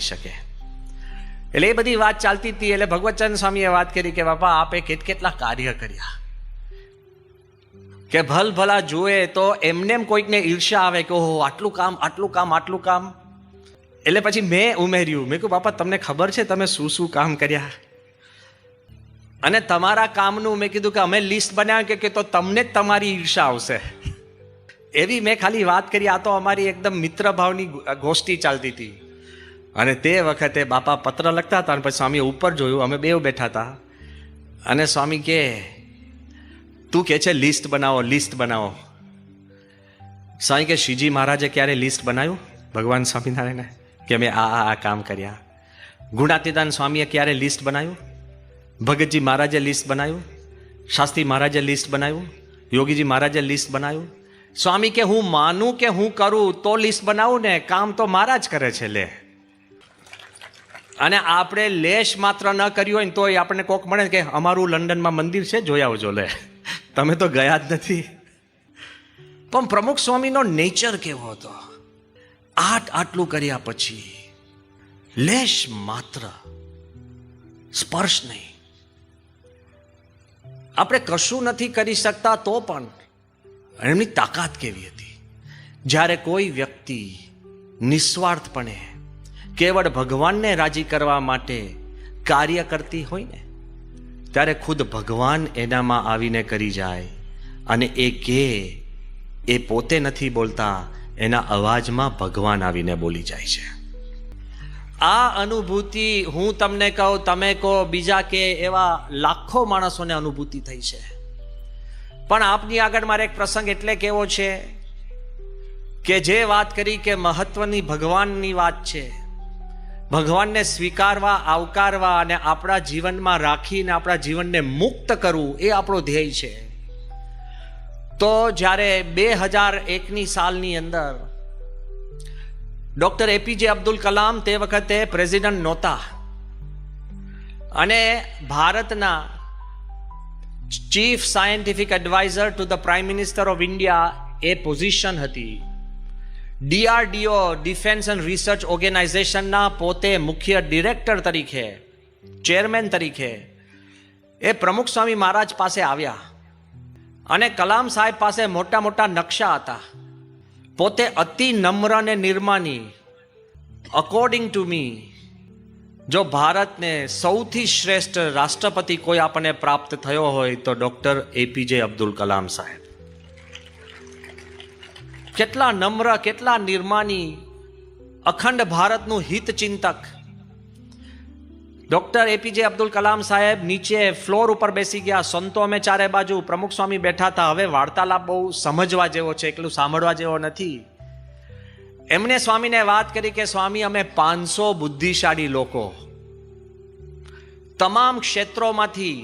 શકે. એટલે એ બધી વાત ચાલતી હતી. એટલે ભગવતચંદ સ્વામીએ વાત કરી કે બાપા આપે કેટલા કાર્ય કર્યા, કે ભલ ભલા જુએ તો એમને કોઈકને ઈર્ષા આવે કે ઓહો આટલું કામ આટલું કામ આટલું કામ. એટલે પછી મેં ઉમેર્યું, મેં કહ્યું બાપા તમને ખબર છે તમે શું શું કામ કર્યા? અને તમારા કામનું મેં કીધું કે અમે લિસ્ટ બનાવ્યું કે તો તમને જ તમારી ઈર્ષા આવશે, એવી મેં ખાલી વાત કરી. આ તો અમારી એકદમ મિત્ર ભાવની ગોષ્ઠી ચાલતી હતી. અને તે વખતે બાપા પત્ર લખતા હતા અને પછી સ્વામીએ ઉપર જોયું, અમે બે બેઠા હતા. અને સ્વામી કે તું કે છે લિસ્ટ બનાવો લિસ્ટ બનાવો. સ્વામી કે શ્રીજી મહારાજે ક્યારે લિસ્ટ બનાવ્યું ભગવાન સ્વામિનારાયણે કે અમે આ કામ કર્યા? ગુણાતીતાન સ્વામીએ ક્યારે લિસ્ટ બનાવ્યું? ભગતજી મહારાજે લિસ્ટ બનાવ્યું? શાસ્ત્રી મહારાજે લિસ્ટ બનાવ્યું? યોગીજી મહારાજે લિસ્ટ બનાવ્યું? સ્વામી કે હું માનું કે હું કરું તો લિસ્ટ બનાવું ને, કામ તો મહારાજ કરે છે. લે, અને આપણે લેશ માત્ર ન કર્યું હોય ને તોય આપણને કોક મળે કે અમારું લંડનમાં મંદિર છે જોઈ આવજો. લે, તમે તો ગયા જ નથી. પણ પ્રમુખ સ્વામીનો નેચર કેવો હતો, આટલું કર્યા પછી લેશ માત્ર સ્પર્શ નહીં. આપણે કશું નથી કરી શકતા તો પણ એમની તાકાત કેવી હતી. જ્યારે કોઈ વ્યક્તિ નિસ્વાર્થપણે કેવળ ભગવાનને રાજી કરવા માટે કાર્ય કરતી હોય ને, ત્યારે ખુદ ભગવાન એનામાં આવીને કરી જાય. અને એ પોતે નથી બોલતા, એના અવાજમાં ભગવાન આવીને બોલી જાય છે. આ અનુભૂતિ હું તમને કહું, તમે કહો, બીજા કે એવા લાખો માણસોને અનુભૂતિ થઈ છે. પણ આપની આગળ મારે એક પ્રસંગ એટલે કેવો છે કે જે વાત કરી કે મહત્વની ભગવાનની વાત છે, ભગવાનને સ્વીકારવા, આવકારવા અને આપણા જીવનમાં રાખીને આપણા જીવનને મુક્ત કરવું, એ આપણો ધ્યેય છે. તો જ્યારે 2001ની સાલની અંદર ડોક્ટર એપીજે અબ્દુલ કલામ તે વખતે પ્રેસિડન્ટ નહોતા અને ભારતના chief scientific adviser to the prime minister of India A position હતી. DRDO ડિફેન્સ એન્ડ રિસર્ચ ઓર્ગેનાઇઝેશનના પોતે મુખ્ય ડિરેક્ટર તરીકે, ચેરમેન તરીકે એ પ્રમુખ સ્વામી મહારાજ પાસે આવ્યા. અને કલામ સાહેબ પાસે મોટા મોટા નકશા હતા. પોતે અતિ નમ્ર અને નિર્માની. અકોર્ડિંગ ટુ મી, જો ભારતને સૌથી શ્રેષ્ઠ રાષ્ટ્રપતિ કોઈ આપણને પ્રાપ્ત થયો હોય તો ડોક્ટર એપીજે અબ્દુલ કલામ સાહેબ. કેટલા નમ્ર, કેટલા નિર્માની, અખંડ ભારતનું હિત ચિંતક. ડોક્ટર એપીજે અબ્દુલ કલામ સાહેબ નીચે ફ્લોર ઉપર બેસી ગયા. સંતો અમે ચારે બાજુ, પ્રમુખ સ્વામી બેઠા હતા. હવે વાર્તાલાપ બહુ સમજવા જેવો છે, એટલું સાંભળવા જેવો નથી. એમણે સ્વામીને વાત કરી કે સ્વામી અમે 500 બુદ્ધિશાળી લોકો તમામ ક્ષેત્રોમાંથી,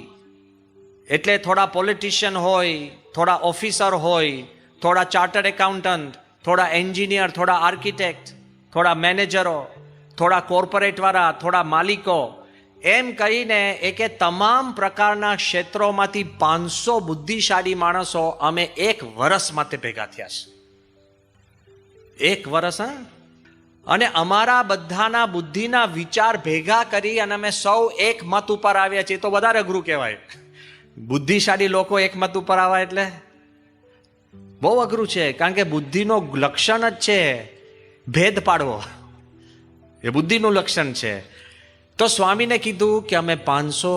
એટલે થોડા પોલિટિશિયન હોય, થોડા ઓફિસર હોય, થોડા ચાર્ટર્ડ એકાઉન્ટન્ટ, થોડા એન્જિનિયર, થોડા આર્કિટેક્ટ, થોડા મેનેજરો, થોડા કોર્પોરેટ વાળા, થોડા માલિકો, એમ કહીને કે તમામ પ્રકારના ક્ષેત્રોમાંથી 500 બુદ્ધિશાળી માણસો અમે 1 વર્ષ માટે ભેગા થયા છે. 1 વર્ષ. અને અમારા બધાના બુદ્ધિના વિચાર ભેગા કરી અને અમે સૌ એક મત ઉપર આવ્યા છીએ. તો વધારે અઘરું કહેવાય. બુદ્ધિશાળી લોકો એક મત ઉપર આવ્યા એટલે બહુ અઘરું છે. કારણ કે બુદ્ધિનો લક્ષણ જ છે ભેદ પાડવો, એ બુદ્ધિનું લક્ષણ છે. તો સ્વામીને કીધું કે અમે 500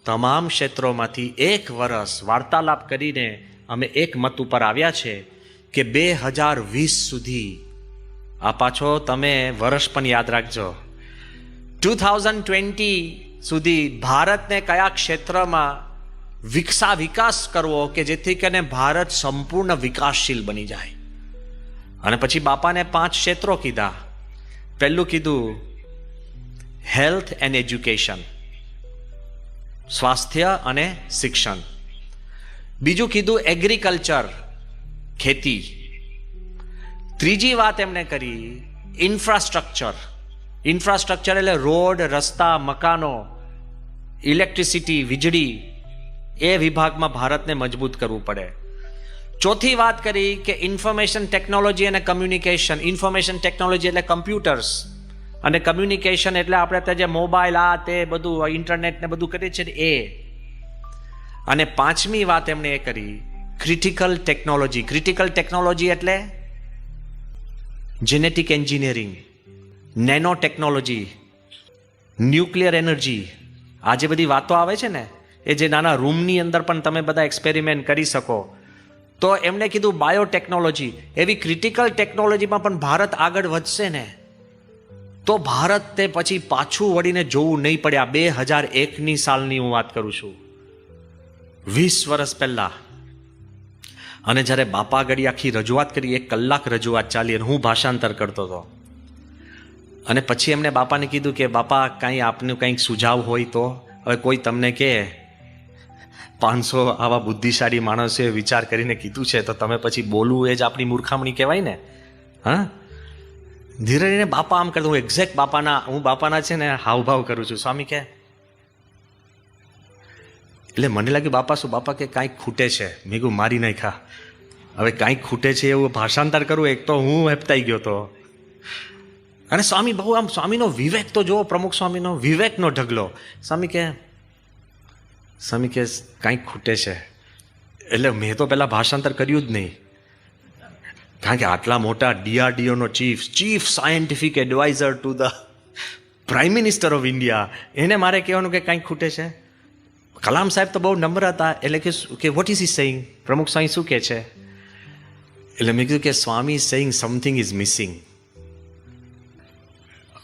તમામ ક્ષેત્રોમાંથી 1 વર્ષ વાર્તાલાપ કરીને અમે એક મત ઉપર આવ્યા છે કે 2020 સુધી, આ પાછો તમે વર્ષ પણ યાદ રાખજો, 2020 સુધી ભારતને કયા ક્ષેત્રમાં વિકાસ કરવો કે જેથી કરીને ભારત સંપૂર્ણ વિકાસશીલ બની જાય. અને પછી બાપાને 5 ક્ષેત્રો કીધા. પહેલું કીધું હેલ્થ એન્ડ એજ્યુકેશન, સ્વાસ્થ્ય અને શિક્ષણ. બીજું કીધું એગ્રીકલ્ચર, ખેતી. ત્રીજી વાત એમણે કરી ઇન્ફ્રાસ્ટ્રક્ચર. ઇન્ફ્રાસ્ટ્રક્ચર એટલે રોડ, રસ્તા, મકાનો, ઇલેક્ટ્રિસિટી, વીજળી, એ વિભાગમાં ભારતને મજબૂત કરવું પડે. ચોથી વાત કરી કે ઇન્ફોર્મેશન ટેકનોલોજી અને કમ્યુનિકેશન. ઇન્ફોર્મેશન ટેકનોલોજી એટલે કમ્પ્યુટર્સ અને કમ્યુનિકેશન એટલે આપણે ત્યાં જે મોબાઈલ આ તે બધું ઇન્ટરનેટ ને બધું કરીએ છીએ એ. અને પાંચમી વાત એમણે એ કરી ક્રિટિકલ ટેકનોલોજી. ક્રિટિકલ ટેકનોલોજી એટલે genetic engineering, nano technology, nuclear energy. આ જે બધી વાતો આવે છે ને એ જે નાના રૂમની અંદર પણ તમે બધા એક્સપેરિમેન્ટ કરી શકો. તો એમણે કીધું બાયોટેકનોલોજી. એવી ક્રિટિકલ ટેકનોલોજીમાં પણ ભારત આગળ વધશે ને તો ભારત તે પછી પાછું વળીને જોવું નહીં પડે. આ 2001ની સાલની હું વાત કરું છું, 20 વર્ષ પહેલા. અને જ્યારે બાપા ગળી આખી રજૂઆત કરી, 1 કલાક રજૂઆત ચાલી અને હું ભાષાંતર કરતો હતો. અને પછી એમને બાપાને કીધું કે બાપા કાંઈ આપનું કંઈક સુઝાવ હોય તો. હવે કોઈ તમને કહે 500 આવા બુદ્ધિશાળી માણસોએ વિચાર કરીને કીધું છે તો તમે પછી બોલવું એ જ આપણી મૂર્ખામણી કહેવાય ને. હા, ધીરે ધીરે બાપા આમ કરતો, હું એક્ઝેક્ટ હું બાપાના છે ને હાવભાવ કરું છું. સ્વામી કે એટલે મને લાગ્યું બાપા શું? બાપા કે કાંઈક ખૂટે છે. મેં કહ્યું મારી નાખ્યા. હવે કાંઈક ખૂટે છે એવું ભાષાંતર કરું, એક તો હું હેપતાઈ ગયો તો. અને સ્વામી બહુ આમ, સ્વામીનો વિવેક તો જુઓ, પ્રમુખ સ્વામીનો વિવેકનો ઢગલો. સ્વામી કે કાંઈક ખૂટે છે. એટલે મેં તો પહેલાં ભાષાંતર કર્યું જ નહીં, કારણ કે આટલા મોટા DRDOનો chief scientific adviser to the prime minister of India, એને મારે કહેવાનું કે કાંઈક ખૂટે છે. કલામ સાહેબ તો બહુ નમ્ર હતા. એટલે કે વોટ ઇઝ હી સેઇંગ? પ્રમુખ સ્વામી શું કહે છે? એટલે મેં કીધું કે Swami is saying something is missing.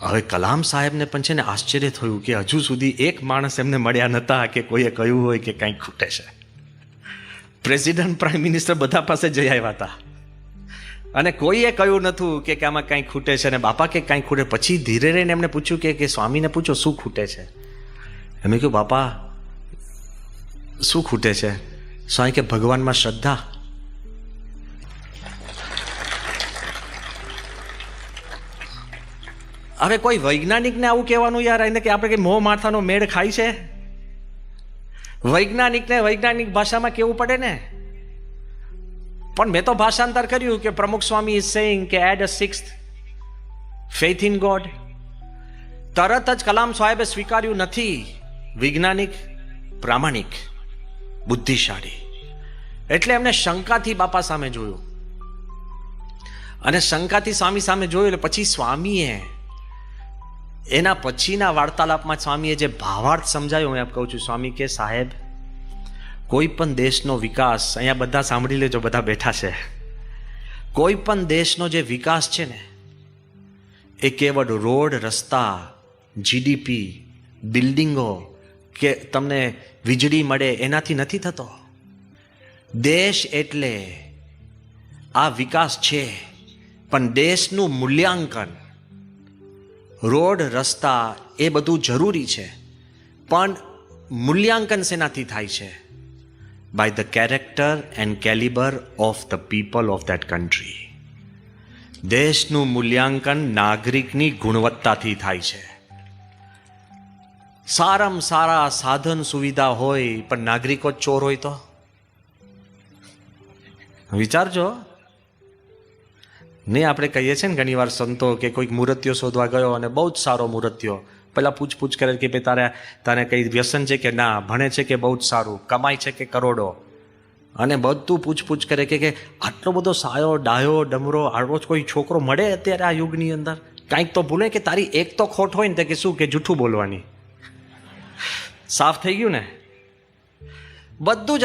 હવે કલામ સાહેબને પણ છે ને આશ્ચર્ય થયું કે હજુ સુધી એક માણસ એમને મળ્યા નહોતા કે કોઈએ કહ્યું હોય કે કંઈક ખૂટે છે. પ્રેસિડેન્ટ, પ્રાઇમ મિનિસ્ટર બધા પાસે જઈ આવ્યા હતા અને કોઈએ કહ્યું નહોતું કે આમાં કંઈક ખૂટે છે. અને બાપા કે કંઈક ખૂટે. પછી ધીરે રહીને એમને પૂછ્યું કે સ્વામીને પૂછો શું ખૂટે છે. એમ કહ્યું બાપા શું ખૂટે છે? સ્વામી કે ભગવાનમાં શ્રદ્ધા. હવે કોઈ વૈજ્ઞાનિકને આવું કહેવાનું યાર, એને કે આપણે કે મોહ માથાનો મેળ ખાય છે? વૈજ્ઞાનિક ભાષામાં કેવું પડે ને. પણ મેં તો ભાષાંતર કર્યું કે પ્રમુખ સ્વામી ઇઝ સેઇંગ કે add a sixth faith in God. તરત જ કલામ સાહેબે સ્વીકાર્યું નથી. વૈજ્ઞાનિક, પ્રામાણિક, બુદ્ધિશાળી. એટલે એમને શંકાથી બાપા સામે જોયું અને શંકાથી સ્વામી સામે જોયું. એટલે પછી સ્વામીએ એના પછીના વાર્તાલાપમાં સ્વામીએ જે ભાવાર્થ સમજાયો, હું એમ કહું છું. સ્વામી કે સાહેબ, કોઈ પણ દેશનો વિકાસ, અહીંયા બધા સાંભળી લેજો, બધા બેઠા છે, કોઈ પણ દેશનો જે વિકાસ છે ને એ કેવળ રોડ, રસ્તા, GDP, બિલ્ડિંગો કે તમને વીજળી મળે એનાથી નથી થતો. દેશ એટલે આ વિકાસ છે, પણ દેશનું મૂલ્યાંકન, રોડ, રસ્તા એ બધું જરૂરી છે, પણ મૂલ્યાંકન શેનાથી થાય છે? By the character and calibre of the people of that country. દેશનું મૂલ્યાંકન નાગરિકની ગુણવત્તાથી થાય છે. સારામાં સારા સાધન સુવિધા હોય પણ નાગરિકો જ ચોર હોય તો વિચારજો. નહીં, આપણે કહીએ છીએ ને ઘણી વાર સંતો કે કોઈક મૂર્તિઓ શોધવા ગયો અને બહુ જ સારો મૂર્તિઓ, પહેલાં પૂછપૂછ કરે કે ભાઈ તારે કંઈ વ્યસન છે કે ના, ભણે છે કે બહુ જ સારું, કમાય છે કે કરોડો, અને બધું પૂછપૂછ કરે કે આટલો બધો સાયો, ડાયો, ડમરો, આવો કોઈ છોકરો મળે અત્યારે આ યુગની અંદર? કાંઈક તો ભૂલે કે તારી એક તો ખોટ હોય ને, કે શું કે જૂઠું બોલવાની. સાફ થઈ ગયું ને? બધું જ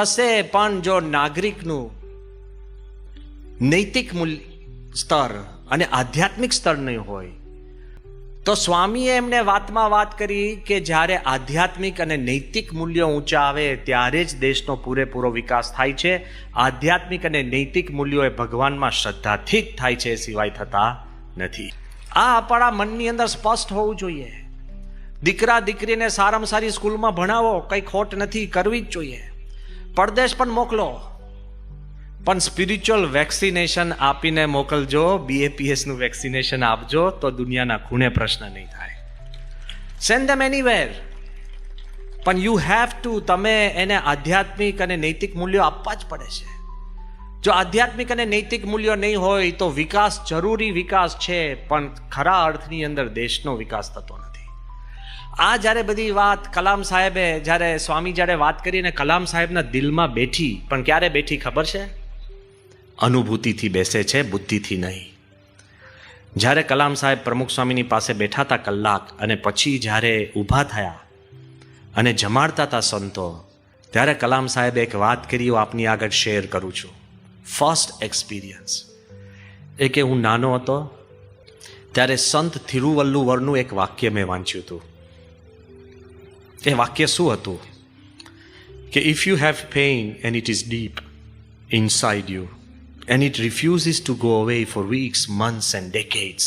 હશે, પણ જો નાગરિકનું નૈતિક મૂલ્ય સ્તર અને આધ્યાત્મિક સ્તર નહીં હોય તો સ્વામીએ એમને વાતમાં વાત કરી કે જ્યારે આધ્યાત્મિક અને નૈતિક મૂલ્યો ઊંચા આવે ત્યારે જ દેશનો પૂરેપૂરો વિકાસ થાય છે. આધ્યાત્મિક અને નૈતિક મૂલ્યો એ ભગવાનમાં શ્રદ્ધાથી જ થાય છે, સિવાય થતા નથી. આ આપણા મનની અંદર સ્પષ્ટ હોવું જોઈએ. દીકરા દીકરીને સારામાં સારી સ્કૂલમાં ભણાવો, કંઈ ખોટ નથી, કરવી જ જોઈએ. પરદેશ પણ મોકલો, પણ સ્પિરિચ્યુઅલ વેક્સિનેશન આપીને મોકલજો. BAPS નું વેક્સિનેશન આપજો તો દુનિયાના ખૂણે પ્રશ્ન નહીં થાય. સેન્ડ ધેમ એનીવેર, પણ યુ હેવ ટુ, તમે એને આધ્યાત્મિક અને નૈતિક મૂલ્યો આપવા જ પડે છે. જો આધ્યાત્મિક અને નૈતિક મૂલ્યો નહીં હોય તો વિકાસ જરૂરી વિકાસ છે, પણ ખરા અર્થની અંદર દેશનો વિકાસ થતો નથી. આ જ્યારે બધી વાત કલામ સાહેબે, જ્યારે સ્વામી જ્યારે વાત કરીને કલામ સાહેબના દિલમાં બેઠી, પણ ક્યારે બેઠી ખબર છે? અનુભૂતિથી બેસે છે, બુદ્ધિથી નહીં. જ્યારે કલામ સાહેબ પ્રમુખ સ્વામીની પાસે બેઠા હતા કલાક, અને પછી જ્યારે ઊભા થયા અને જમાડતા હતા સંતો, ત્યારે કલામ સાહેબે એક વાત કરી, હું આપની આગળ શેર કરું છું. ફર્સ્ટ એક્સપિરિયન્સ એ કે હું નાનો હતો ત્યારે સંત થિરુવલ્લુવરનું એક વાક્ય મેં વાંચ્યું હતું. એ વાક્ય શું હતું કે if you have pain and it is deep inside you and it refuses to go away for weeks, months and decades.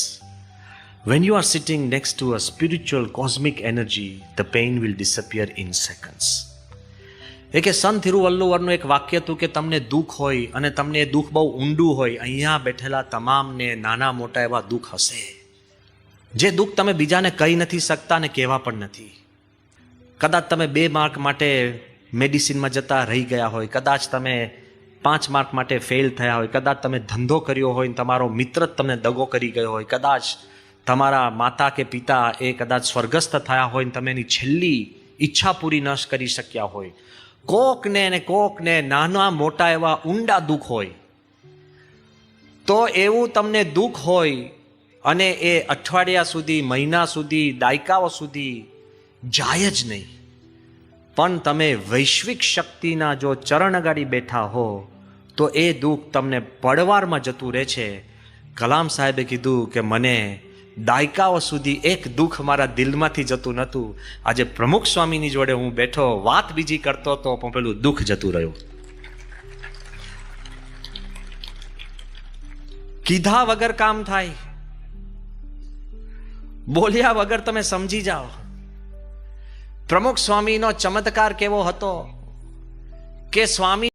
When you are sitting next to a spiritual cosmic energy, the pain will disappear in seconds. કે સંત થિરુવલ્લુવરનું એક વાક્ય હતું કે તમને દુઃખ હોય અને તમને એ દુઃખ બહુ ઊંડું હોય, અહીંયા બેઠેલા તમામને નાના મોટા એવા દુઃખ હશે, જે દુઃખ તમે બીજાને કહી નથી શકતા અને કહેવા પણ નથી. કદાચ તમે 2 માર્ક માટે મેડિસિનમાં જતા રહી ગયા હોય, કદાચ તમે 5 માર્ક માટે ફેલ થયા હોય, કદાચ તમે ધંધો કર્યો હોય ને તમારો મિત્ર જ તમને દગો કરી ગયો હોય, કદાચ તમારા માતા કે પિતા એ કદાચ સ્વર્ગસ્થ થયા હોય ને તમે એની છેલ્લી ઈચ્છા પૂરી ન કરી શક્યા હોય, કોકને નાના મોટા એવા ઊંડા દુઃખ હોય, તો એવું તમને દુઃખ હોય અને એ અઠવાડિયા સુધી, મહિના સુધી, દાયકાઓ સુધી જાય જ નહીં, પણ તમે વૈશ્વિક શક્તિના જો ચરણ અગાડી બેઠા હો તો એ દુઃખ તમને પડવારમાં જતું રહે છે. કલામ સાહેબે કીધું કે મને દાયકાઓ સુધી એક દુઃખ મારા દિલમાંથી જતું નહોતું. આજે પ્રમુખ સ્વામીની જોડે હું બેઠો, વાત બીજી કરતો હતો, પણ પેલું દુઃખ જતું રહ્યું. કીધા વગર કામ થાય, બોલ્યા વગર તમે સમજી જાઓ. પ્રમુખ સ્વામીનો ચમત્કાર કેવો હતો કે સ્વામી